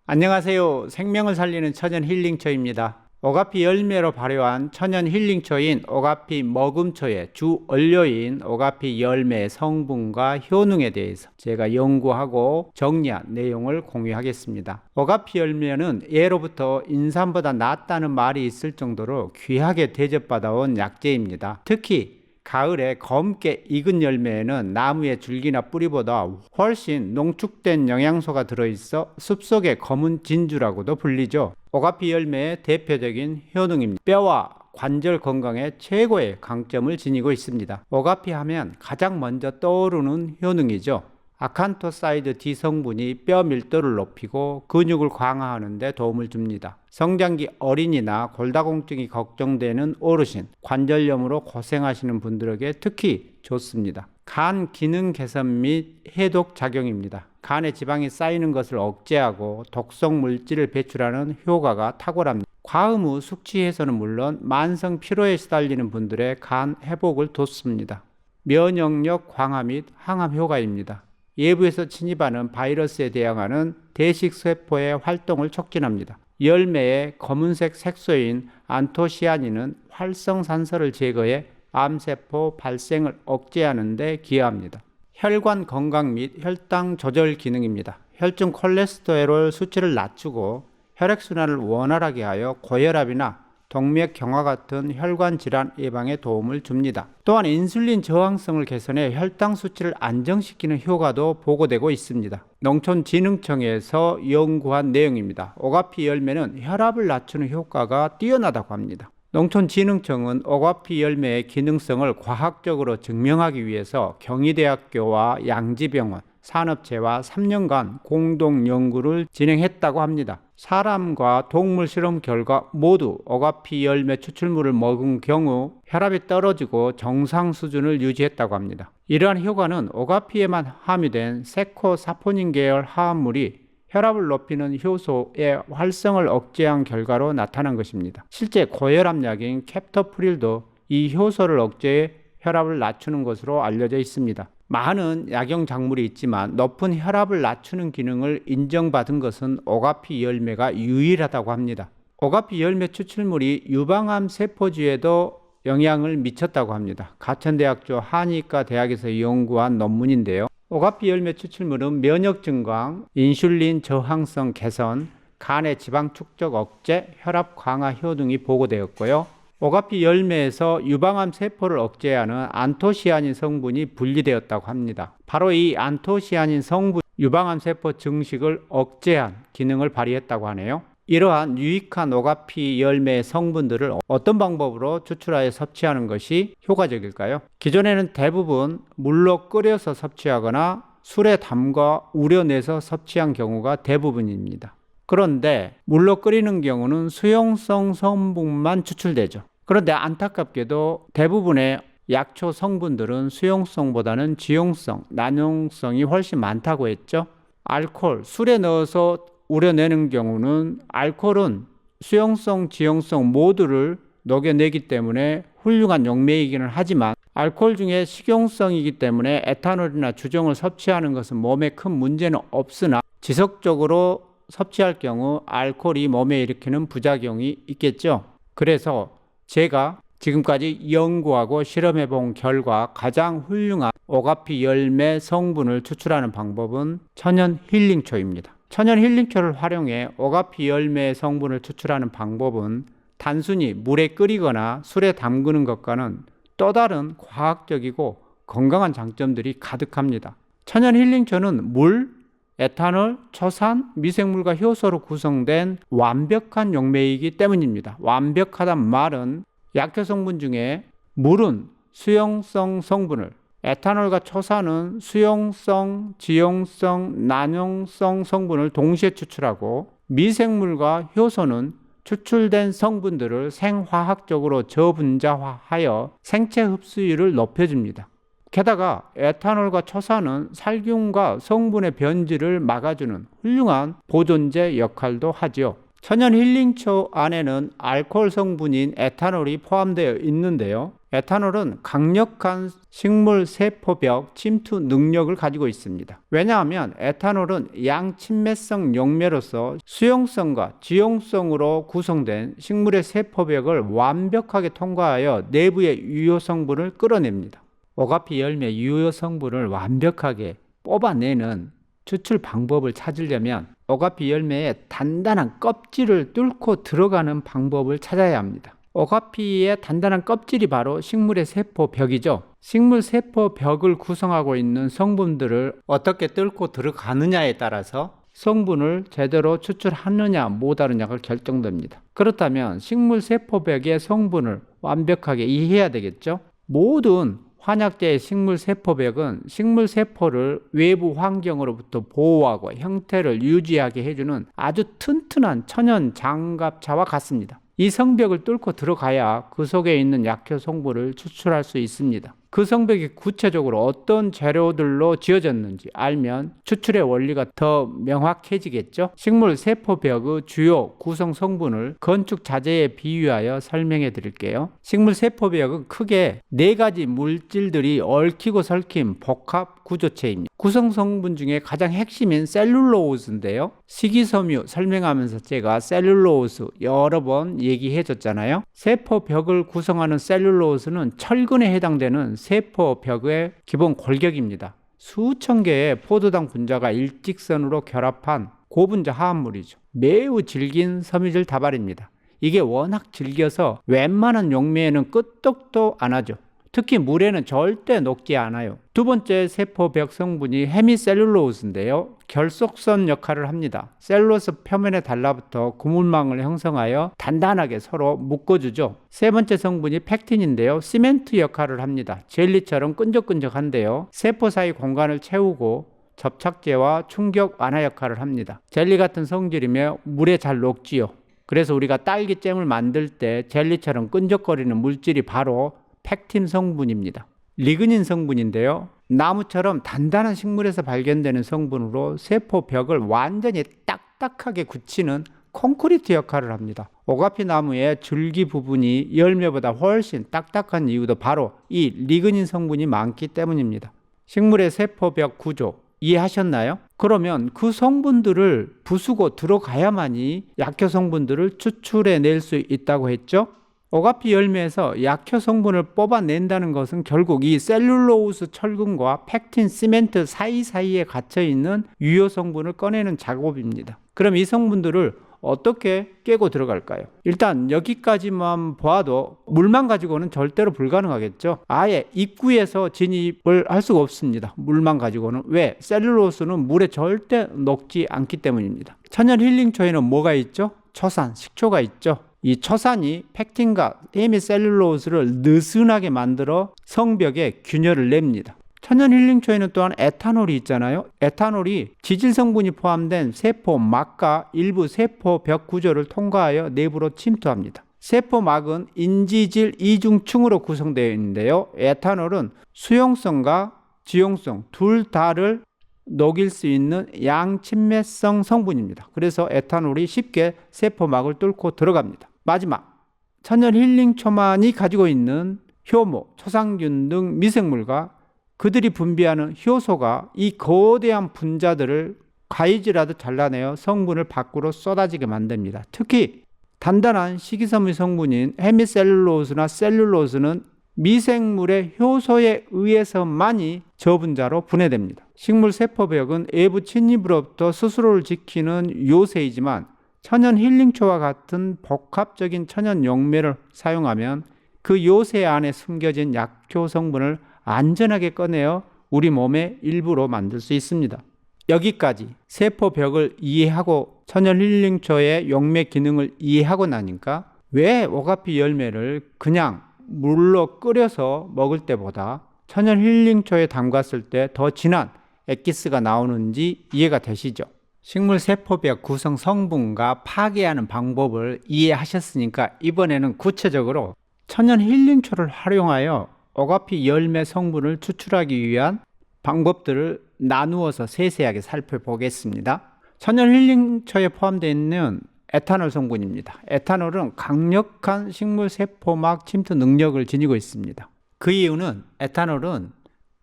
안녕하세요. 생명을 살리는 천연 힐링초입니다. 오가피 열매로 발효한 천연 힐링초인 오가피 머금초의 주 원료인 오가피 열매의 성분과 효능에 대해서 제가 연구하고 정리한 내용을 공유하겠습니다. 오가피 열매는 예로부터 인삼보다 낫다는 말이 있을 정도로 귀하게 대접받아온 약재입니다. 특히 가을에 검게 익은 열매에는 나무의 줄기나 뿌리보다 훨씬 농축된 영양소가 들어있어 숲속의 검은 진주라고도 불리죠. 오가피 열매의 대표적인 효능입니다. 뼈와 관절 건강에 최고의 강점을 지니고 있습니다. 오가피 하면 가장 먼저 떠오르는 효능이죠. 아칸토사이드 D 성분이 뼈 밀도를 높이고 근육을 강화하는 데 도움을 줍니다. 성장기 어린이나 골다공증이 걱정되는 어르신, 관절염으로 고생하시는 분들에게 특히 좋습니다. 간 기능 개선 및 해독 작용입니다. 간에 지방이 쌓이는 것을 억제하고 독성 물질을 배출하는 효과가 탁월합니다. 과음 후 숙취 해소는 물론 만성 피로에 시달리는 분들의 간 회복을 돕습니다. 면역력 강화 및 항암 효과입니다. 외부에서 침입하는 바이러스에 대항하는 대식세포의 활동을 촉진합니다. 열매의 검은색 색소인 안토시아닌은 활성산소를 제거해 암세포 발생을 억제하는 데 기여합니다. 혈관 건강 및 혈당 조절 기능입니다. 혈중 콜레스테롤 수치를 낮추고 혈액순환을 원활하게 하여 고혈압이나 동맥경화 같은 혈관 질환 예방에 도움을 줍니다. 또한 인슐린 저항성을 개선해 혈당 수치를 안정시키는 효과도 보고되고 있습니다. 농촌진흥청에서 연구한 내용입니다. 오가피 열매는 혈압을 낮추는 효과가 뛰어나다고 합니다. 농촌진흥청은 오가피 열매의 기능성을 과학적으로 증명하기 위해서 경희대학교와 양지병원, 산업체와 3년간 공동 연구를 진행했다고 합니다. 사람과 동물 실험 결과 모두 오가피 열매 추출물을 먹은 경우 혈압이 떨어지고 정상 수준을 유지했다고 합니다. 이러한 효과는 오가피에만 함유된 세코사포닌 계열 화합물이 혈압을 높이는 효소의 활성을 억제한 결과로 나타난 것입니다. 실제 고혈압약인 캡토프릴도 이 효소를 억제해 혈압을 낮추는 것으로 알려져 있습니다. 많은 약용작물이 있지만 높은 혈압을 낮추는 기능을 인정받은 것은 오가피 열매가 유일하다고 합니다. 오가피 열매 추출물이 유방암 세포주에도 영향을 미쳤다고 합니다. 가천대학교 한의과 대학에서 연구한 논문인데요. 오가피 열매 추출물은 면역 증강, 인슐린 저항성 개선, 간의 지방 축적 억제, 혈압 강화 효능이 보고되었고요. 오가피 열매에서 유방암 세포를 억제하는 안토시아닌 성분이 분리되었다고 합니다. 바로 이 안토시아닌 성분 유방암 세포 증식을 억제한 기능을 발휘했다고 하네요. 이러한 유익한 오가피 열매의 성분들을 어떤 방법으로 추출하여 섭취하는 것이 효과적일까요? 기존에는 대부분 물로 끓여서 섭취하거나 술에 담가 우려내서 섭취한 경우가 대부분입니다. 그런데 물로 끓이는 경우는 수용성 성분만 추출되죠. 그런데 안타깝게도 대부분의 약초 성분들은 수용성보다는 지용성, 난용성이 훨씬 많다고 했죠. 알코올, 술에 넣어서 우려내는 경우는 알코올은 수용성, 지용성 모두를 녹여내기 때문에 훌륭한 용매이기는 하지만 알코올 중에 식용성이기 때문에 에탄올이나 주정을 섭취하는 것은 몸에 큰 문제는 없으나 지속적으로 섭취할 경우 알코올이 몸에 일으키는 부작용이 있겠죠. 그래서 제가 지금까지 연구하고 실험해 본 결과 가장 훌륭한 오가피 열매 성분을 추출하는 방법은 천연 힐링초입니다. 천연 힐링초를 활용해 오가피 열매의 성분을 추출하는 방법은 단순히 물에 끓이거나 술에 담그는 것과는 또 다른 과학적이고 건강한 장점들이 가득합니다. 천연 힐링초는 물, 에탄올, 초산, 미생물과 효소로 구성된 완벽한 용매이기 때문입니다. 완벽하단 말은 약효 성분 중에 물은 수용성 성분을, 에탄올과 초산은 수용성, 지용성, 난용성 성분을 동시에 추출하고 미생물과 효소는 추출된 성분들을 생화학적으로 저분자화하여 생체 흡수율을 높여줍니다. 게다가 에탄올과 초산은 살균과 성분의 변질을 막아주는 훌륭한 보존제 역할도 하지요. 천연 힐링초 안에는 알코올 성분인 에탄올이 포함되어 있는데요. 에탄올은 강력한 식물 세포벽 침투 능력을 가지고 있습니다. 왜냐하면 에탄올은 양친매성 용매로서 수용성과 지용성으로 구성된 식물의 세포벽을 완벽하게 통과하여 내부의 유효 성분을 끌어냅니다. 오가피 열매 유효 성분을 완벽하게 뽑아내는 추출 방법을 찾으려면 오가피 열매의 단단한 껍질을 뚫고 들어가는 방법을 찾아야 합니다. 오가피의 단단한 껍질이 바로 식물의 세포벽이죠. 식물 세포벽을 구성하고 있는 성분들을 어떻게 뚫고 들어가느냐에 따라서 성분을 제대로 추출하느냐 못하느냐가 결정됩니다. 그렇다면 식물 세포벽의 성분을 완벽하게 이해해야 되겠죠. 모든 환약제의 식물 세포벽은 식물 세포를 외부 환경으로부터 보호하고 형태를 유지하게 해주는 아주 튼튼한 천연 장갑차와 같습니다. 이 성벽을 뚫고 들어가야 그 속에 있는 약효 성분을 추출할 수 있습니다. 그 성벽이 구체적으로 어떤 재료들로 지어졌는지 알면 추출의 원리가 더 명확해지겠죠. 식물 세포벽의 주요 구성 성분을 건축 자재에 비유하여 설명해 드릴게요. 식물 세포벽은 크게 4가지 물질들이 얽히고 설킨 복합 구조체입니다. 구성 성분 중에 가장 핵심인 셀룰로스인데요. 식이섬유 설명하면서 제가 셀룰로스 여러 번 얘기해 줬잖아요. 세포벽을 구성하는 셀룰로스는 철근에 해당되는 세포벽의 기본 골격입니다. 수천 개의 포도당 분자가 일직선으로 결합한 고분자 화합물이죠. 매우 질긴 섬유질 다발입니다. 이게 워낙 질겨서 웬만한 용매에는 끄떡도 안 하죠. 특히 물에는 절대 녹지 않아요. 두 번째 세포벽 성분이 헤미셀룰로스인데요. 결속선 역할을 합니다. 셀룰로스 표면에 달라붙어 고물망을 형성하여 단단하게 서로 묶어주죠. 세 번째 성분이 펙틴인데요. 시멘트 역할을 합니다. 젤리처럼 끈적끈적한데요. 세포 사이 공간을 채우고 접착제와 충격 완화 역할을 합니다. 젤리 같은 성질이며 물에 잘 녹지요. 그래서 우리가 딸기잼을 만들 때 젤리처럼 끈적거리는 물질이 바로 펙틴 성분입니다. 리그닌 성분인데요. 나무처럼 단단한 식물에서 발견되는 성분으로 세포벽을 완전히 딱딱하게 굳히는 콘크리트 역할을 합니다. 오가피 나무의 줄기 부분이 열매보다 훨씬 딱딱한 이유도 바로 이 리그닌 성분이 많기 때문입니다. 식물의 세포벽 구조 이해하셨나요? 그러면 그 성분들을 부수고 들어가야만이 약효 성분들을 추출해낼 수 있다고 했죠? 오가피 열매에서 약효 성분을 뽑아낸다는 것은 결국 이 셀룰로스 철근과 펙틴 시멘트 사이사이에 갇혀있는 유효 성분을 꺼내는 작업입니다. 그럼 이 성분들을 어떻게 깨고 들어갈까요? 일단 여기까지만 봐도 물만 가지고는 절대로 불가능하겠죠. 아예 입구에서 진입을 할 수가 없습니다. 물만 가지고는. 왜? 셀룰로스는 물에 절대 녹지 않기 때문입니다. 천연 힐링초에는 뭐가 있죠? 초산, 식초가 있죠. 이 초산이 펙틴과 헤미셀룰로스를 느슨하게 만들어 성벽에 균열을 냅니다. 천연 힐링초에는 또한 에탄올이 있잖아요. 에탄올이 지질 성분이 포함된 세포막과 일부 세포벽 구조를 통과하여 내부로 침투합니다. 세포막은 인지질 이중층으로 구성되어 있는데요. 에탄올은 수용성과 지용성 둘 다를 녹일 수 있는 양친매성 성분입니다. 그래서 에탄올이 쉽게 세포막을 뚫고 들어갑니다. 마지막, 천연 힐링초만이 가지고 있는 효모, 초상균 등 미생물과 그들이 분비하는 효소가 이 거대한 분자들을 가위질하듯 잘라내어 성분을 밖으로 쏟아지게 만듭니다. 특히 단단한 식이섬유 성분인 헤미셀룰로스나 셀룰로스는 미생물의 효소에 의해서만이 저분자로 분해됩니다. 식물 세포벽은 외부 침입으로부터 스스로를 지키는 요새이지만 천연 힐링초와 같은 복합적인 천연 용매를 사용하면 그 요새 안에 숨겨진 약효 성분을 안전하게 꺼내어 우리 몸의 일부로 만들 수 있습니다. 여기까지 세포벽을 이해하고 천연 힐링초의 용매 기능을 이해하고 나니까 왜 오가피 열매를 그냥 물로 끓여서 먹을 때보다 천연 힐링초에 담갔을 때 더 진한 엑기스가 나오는지 이해가 되시죠? 식물 세포벽 구성 성분과 파괴하는 방법을 이해하셨으니까 이번에는 구체적으로 천연 힐링초를 활용하여 오가피 열매 성분을 추출하기 위한 방법들을 나누어서 세세하게 살펴보겠습니다. 천연 힐링초에 포함되어 있는 에탄올 성분입니다. 에탄올은 강력한 식물 세포막 침투 능력을 지니고 있습니다. 그 이유는 에탄올은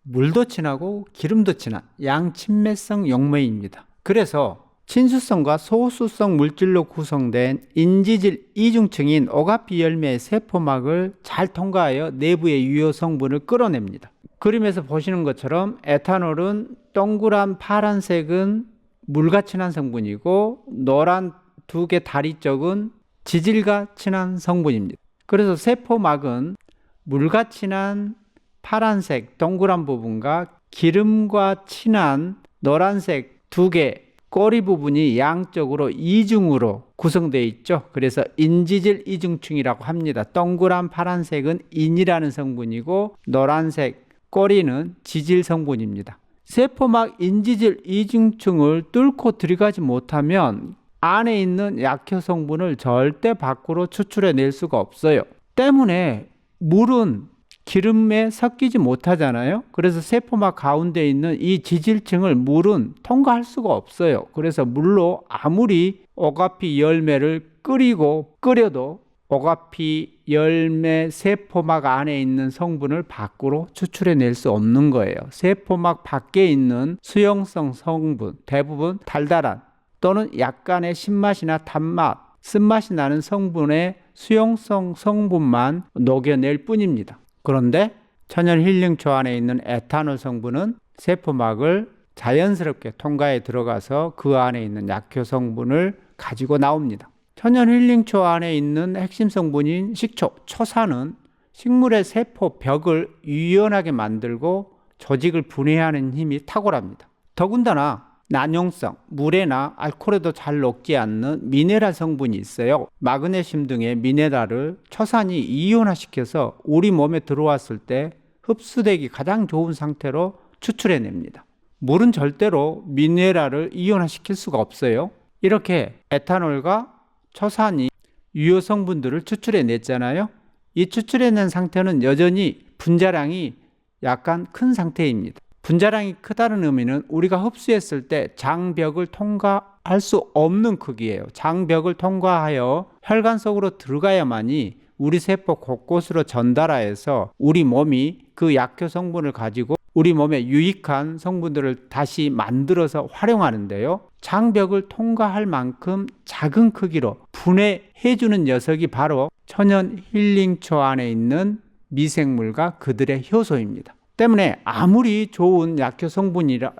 물도 친하고 기름도 친한 양친매성 용매입니다. 그래서 친수성과 소수성 물질로 구성된 인지질 이중층인 오가피 열매의 세포막을 잘 통과하여 내부의 유효 성분을 끌어냅니다. 그림에서 보시는 것처럼 에탄올은 동그란 파란색은 물과 친한 성분이고 노란 두 개 다리 쪽은 지질과 친한 성분입니다. 그래서 세포막은 물과 친한 파란색 동그란 부분과 기름과 친한 노란색 두 개 꼬리 부분이 양쪽으로 이중으로 구성되어 있죠. 그래서 인지질 이중층이라고 합니다. 동그란 파란색은 인이라는 성분이고 노란색 꼬리는 지질 성분입니다. 세포막 인지질 이중층을 뚫고 들어가지 못하면 안에 있는 약효 성분을 절대 밖으로 추출해낼 수가 없어요. 때문에 물은 기름에 섞이지 못하잖아요. 그래서 세포막 가운데 있는 이 지질층을 물은 통과할 수가 없어요. 그래서 물로 아무리 오가피 열매를 끓여도 오가피 열매 세포막 안에 있는 성분을 밖으로 추출해낼 수 없는 거예요. 세포막 밖에 있는 수용성 성분, 대부분 달달한 또는 약간의 신맛이나 단맛, 쓴맛이 나는 성분의 수용성 성분만 녹여낼 뿐입니다. 그런데 천연 힐링초 안에 있는 에탄올 성분은 세포막을 자연스럽게 통과해 들어가서 그 안에 있는 약효 성분을 가지고 나옵니다. 천연 힐링초 안에 있는 핵심 성분인 식초, 초산은 식물의 세포 벽을 유연하게 만들고 조직을 분해하는 힘이 탁월합니다. 더군다나 난용성, 물에나 알코올에도 잘 녹지 않는 미네랄 성분이 있어요. 마그네슘 등의 미네랄을 초산이 이온화시켜서 우리 몸에 들어왔을 때 흡수되기 가장 좋은 상태로 추출해냅니다. 물은 절대로 미네랄을 이온화시킬 수가 없어요. 이렇게 에탄올과 초산이 유효 성분들을 추출해냈잖아요. 이 추출해낸 상태는 여전히 분자량이 약간 큰 상태입니다. 분자량이 크다는 의미는 우리가 흡수했을 때 장벽을 통과할 수 없는 크기예요. 장벽을 통과하여 혈관 속으로 들어가야만이 우리 세포 곳곳으로 전달하여서 우리 몸이 그 약효 성분을 가지고 우리 몸에 유익한 성분들을 다시 만들어서 활용하는데요. 장벽을 통과할 만큼 작은 크기로 분해해주는 녀석이 바로 천연 힐링초 안에 있는 미생물과 그들의 효소입니다. 때문에 아무리 좋은 약효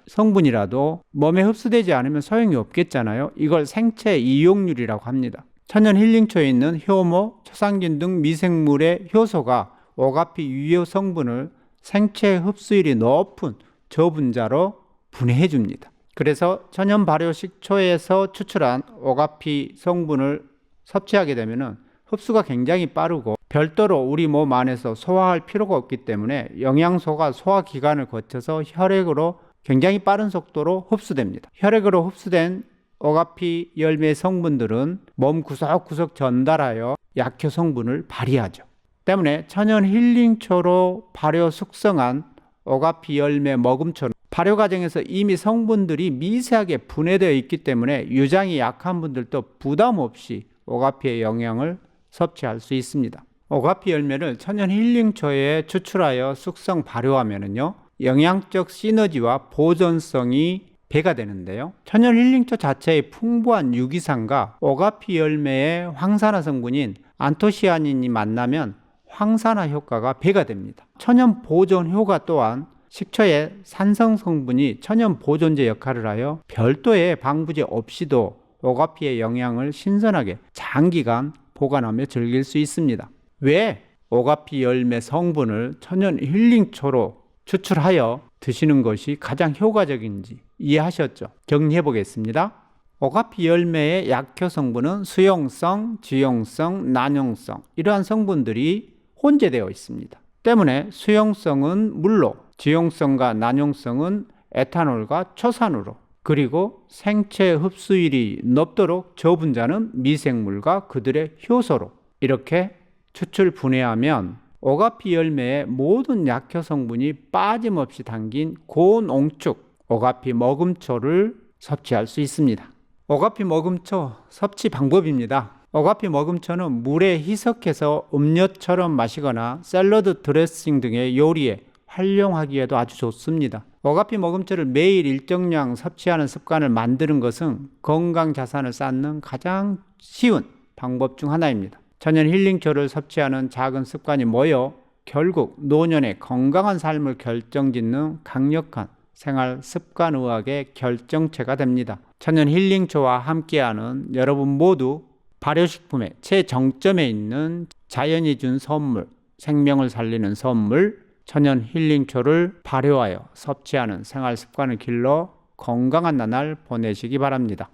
성분이라도 몸에 흡수되지 않으면 소용이 없겠잖아요. 이걸 생체 이용률이라고 합니다. 천연 힐링초에 있는 효모, 초산균 등 미생물의 효소가 오가피 유효 성분을 생체 흡수율이 높은 저분자로 분해해 줍니다. 그래서 천연 발효 식초에서 추출한 오가피 성분을 섭취하게 되면 흡수가 굉장히 빠르고 별도로 우리 몸 안에서 소화할 필요가 없기 때문에 영양소가 소화기관을 거쳐서 혈액으로 굉장히 빠른 속도로 흡수됩니다. 혈액으로 흡수된 오가피 열매 성분들은 몸 구석구석 전달하여 약효 성분을 발휘하죠. 때문에 천연 힐링초로 발효 숙성한 오가피 열매 머금초는 발효 과정에서 이미 성분들이 미세하게 분해되어 있기 때문에 유장이 약한 분들도 부담 없이 오가피의 영양을 섭취할 수 있습니다. 오가피 열매를 천연 힐링초에 추출하여 숙성 발효하면은요, 영양적 시너지와 보존성이 배가 되는데요. 천연 힐링초 자체의 풍부한 유기산과 오가피 열매의 황산화 성분인 안토시아닌이 만나면 황산화 효과가 배가 됩니다. 천연 보존 효과 또한 식초의 산성 성분이 천연 보존제 역할을 하여 별도의 방부제 없이도 오가피의 영양을 신선하게 장기간 보관하며 즐길 수 있습니다. 왜 오가피 열매 성분을 천연 힐링초로 추출하여 드시는 것이 가장 효과적인지 이해하셨죠? 정리해 보겠습니다. 오가피 열매의 약효 성분은 수용성, 지용성, 난용성 이러한 성분들이 혼재되어 있습니다. 때문에 수용성은 물로, 지용성과 난용성은 에탄올과 초산으로, 그리고 생체 흡수율이 높도록 저분자는 미생물과 그들의 효소로 이렇게 추출 분해하면 오가피 열매의 모든 약효 성분이 빠짐없이 담긴 고농축 오가피 머금초를 섭취할 수 있습니다. 오가피 머금초 섭취 방법입니다. 오가피 머금초는 물에 희석해서 음료처럼 마시거나 샐러드 드레싱 등의 요리에 활용하기에도 아주 좋습니다. 오가피 머금초를 매일 일정량 섭취하는 습관을 만드는 것은 건강 자산을 쌓는 가장 쉬운 방법 중 하나입니다. 천연 힐링초를 섭취하는 작은 습관이 모여 결국 노년의 건강한 삶을 결정짓는 강력한 생활 습관 의학의 결정체가 됩니다. 천연 힐링초와 함께하는 여러분 모두 발효식품의 최정점에 있는 자연이 준 선물, 생명을 살리는 선물, 천연 힐링초를 발효하여 섭취하는 생활 습관을 길러 건강한 나날 보내시기 바랍니다.